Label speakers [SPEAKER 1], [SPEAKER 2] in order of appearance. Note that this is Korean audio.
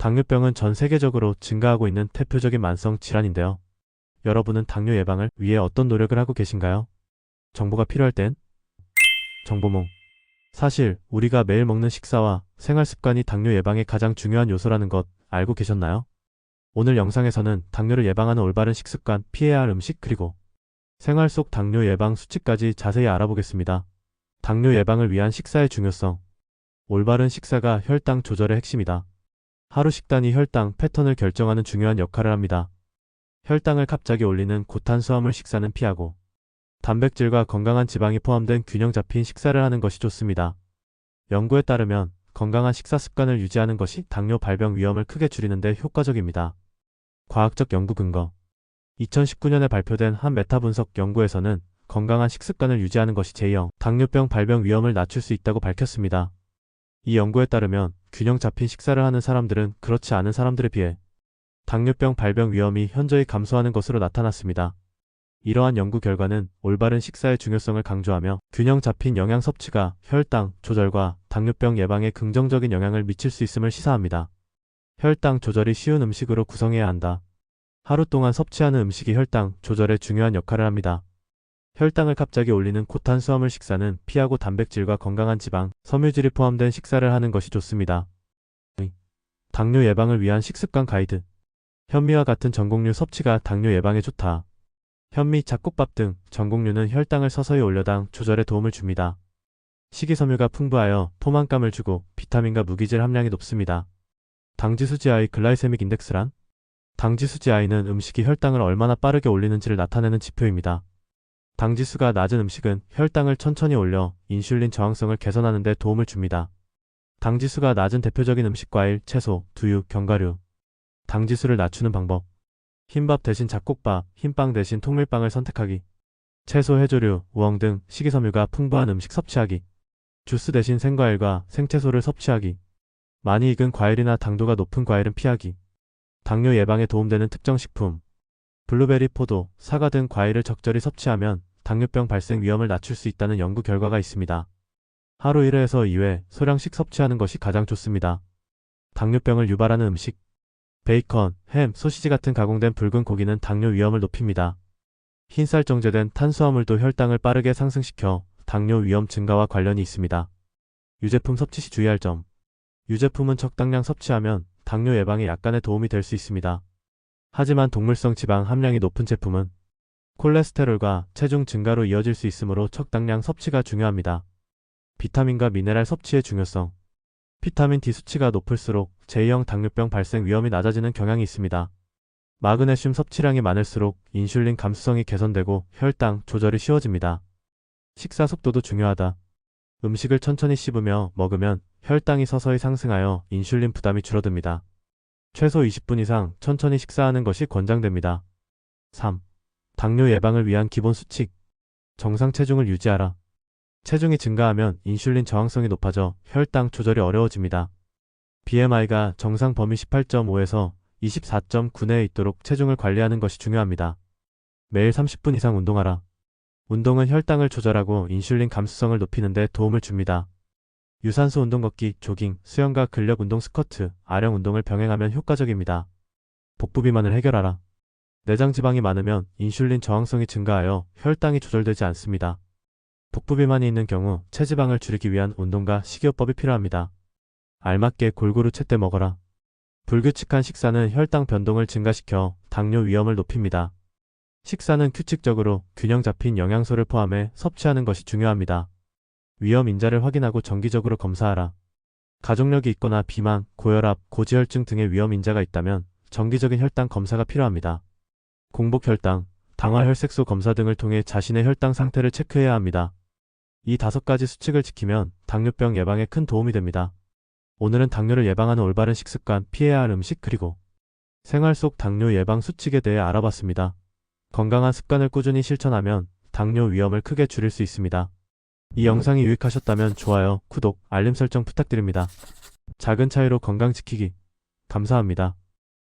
[SPEAKER 1] 당뇨병은 전 세계적으로 증가하고 있는 대표적인 만성 질환인데요. 여러분은 당뇨 예방을 위해 어떤 노력을 하고 계신가요? 정보가 필요할 땐 정보몽. 사실 우리가 매일 먹는 식사와 생활 습관이 당뇨 예방의 가장 중요한 요소라는 것 알고 계셨나요? 오늘 영상에서는 당뇨를 예방하는 올바른 식습관, 피해야 할 음식, 그리고 생활 속 당뇨 예방 수칙까지 자세히 알아보겠습니다. 당뇨 예방을 위한 식사의 중요성. 올바른 식사가 혈당 조절의 핵심이다. 하루 식단이 혈당 패턴을 결정하는 중요한 역할을 합니다. 혈당을 갑자기 올리는 고탄수화물 식사는 피하고 단백질과 건강한 지방이 포함된 균형 잡힌 식사를 하는 것이 좋습니다. 연구에 따르면 건강한 식사 습관을 유지하는 것이 당뇨 발병 위험을 크게 줄이는 데 효과적입니다. 과학적 연구 근거. 2019년에 발표된 한 메타 분석 연구에서는 건강한 식습관을 유지하는 것이 제2형 당뇨병 발병 위험을 낮출 수 있다고 밝혔습니다. 이 연구에 따르면 균형 잡힌 식사를 하는 사람들은 그렇지 않은 사람들에 비해 당뇨병 발병 위험이 현저히 감소하는 것으로 나타났습니다. 이러한 연구 결과는 올바른 식사의 중요성을 강조하며 균형 잡힌 영양 섭취가 혈당 조절과 당뇨병 예방에 긍정적인 영향을 미칠 수 있음을 시사합니다. 혈당 조절이 쉬운 음식으로 구성해야 한다. 하루 동안 섭취하는 음식이 혈당 조절에 중요한 역할을 합니다. 혈당을 갑자기 올리는 고탄수화물 식사는 피하고 단백질과 건강한 지방, 섬유질이 포함된 식사를 하는 것이 좋습니다. 당뇨 예방을 위한 식습관 가이드. 현미와 같은 전곡류 섭취가 당뇨 예방에 좋다. 현미, 잡곡밥 등 전곡류는 혈당을 서서히 올려 당 조절에 도움을 줍니다. 식이섬유가 풍부하여 포만감을 주고 비타민과 무기질 함량이 높습니다. 당지수지 글라이세믹 인덱스란? 당지수지는 음식이 혈당을 얼마나 빠르게 올리는지를 나타내는 지표입니다. 당지수가 낮은 음식은 혈당을 천천히 올려 인슐린 저항성을 개선하는 데 도움을 줍니다. 당지수가 낮은 대표적인 음식 과일, 채소, 두유, 견과류. 당지수를 낮추는 방법. 흰밥 대신 잡곡밥, 흰빵 대신 통밀빵을 선택하기. 채소, 해조류, 우엉 등 식이섬유가 풍부한 음식 섭취하기. 주스 대신 생과일과 생채소를 섭취하기. 많이 익은 과일이나 당도가 높은 과일은 피하기. 당뇨 예방에 도움되는 특정 식품. 블루베리, 포도, 사과 등 과일을 적절히 섭취하면 당뇨병 발생 위험을 낮출 수 있다는 연구 결과가 있습니다. 하루 1회에서 2회 소량씩 섭취하는 것이 가장 좋습니다. 당뇨병을 유발하는 음식. 베이컨, 햄, 소시지 같은 가공된 붉은 고기는 당뇨 위험을 높입니다. 흰쌀 정제된 탄수화물도 혈당을 빠르게 상승시켜 당뇨 위험 증가와 관련이 있습니다. 유제품 섭취 시 주의할 점. 유제품은 적당량 섭취하면 당뇨 예방에 약간의 도움이 될 수 있습니다. 하지만 동물성 지방 함량이 높은 제품은 콜레스테롤과 체중 증가로 이어질 수 있으므로 적당량 섭취가 중요합니다. 비타민과 미네랄 섭취의 중요성. 비타민 D 수치가 높을수록 제2형 당뇨병 발생 위험이 낮아지는 경향이 있습니다. 마그네슘 섭취량이 많을수록 인슐린 감수성이 개선되고 혈당 조절이 쉬워집니다. 식사 속도도 중요하다. 음식을 천천히 씹으며 먹으면 혈당이 서서히 상승하여 인슐린 부담이 줄어듭니다. 최소 20분 이상 천천히 식사하는 것이 권장됩니다. 3. 당뇨 예방을 위한 기본 수칙. 정상 체중을 유지하라. 체중이 증가하면 인슐린 저항성이 높아져 혈당 조절이 어려워집니다. BMI가 정상 범위 18.5에서 24.9 내에 있도록 체중을 관리하는 것이 중요합니다. 매일 30분 이상 운동하라. 운동은 혈당을 조절하고 인슐린 감수성을 높이는 데 도움을 줍니다. 유산소 운동 걷기, 조깅, 수영과 근력 운동 스쿼트, 아령 운동을 병행하면 효과적입니다. 복부 비만을 해결하라. 내장 지방이 많으면 인슐린 저항성이 증가하여 혈당이 조절되지 않습니다. 복부 비만이 있는 경우 체지방을 줄이기 위한 운동과 식이요법이 필요합니다. 알맞게 골고루 채때 먹어라. 불규칙한 식사는 혈당 변동을 증가시켜 당뇨 위험을 높입니다. 식사는 규칙적으로 균형 잡힌 영양소를 포함해 섭취하는 것이 중요합니다. 위험 인자를 확인하고 정기적으로 검사하라. 가족력이 있거나 비만, 고혈압, 고지혈증 등의 위험 인자가 있다면 정기적인 혈당 검사가 필요합니다. 공복 혈당, 당화 혈색소 검사 등을 통해 자신의 혈당 상태를 체크해야 합니다. 이 5가지 수칙을 지키면 당뇨병 예방에 큰 도움이 됩니다. 오늘은 당뇨를 예방하는 올바른 식습관, 피해야 할 음식, 그리고 생활 속 당뇨 예방 수칙에 대해 알아봤습니다. 건강한 습관을 꾸준히 실천하면 당뇨 위험을 크게 줄일 수 있습니다. 이 영상이 유익하셨다면 좋아요, 구독, 알림 설정 부탁드립니다. 작은 차이로 건강 지키기. 감사합니다.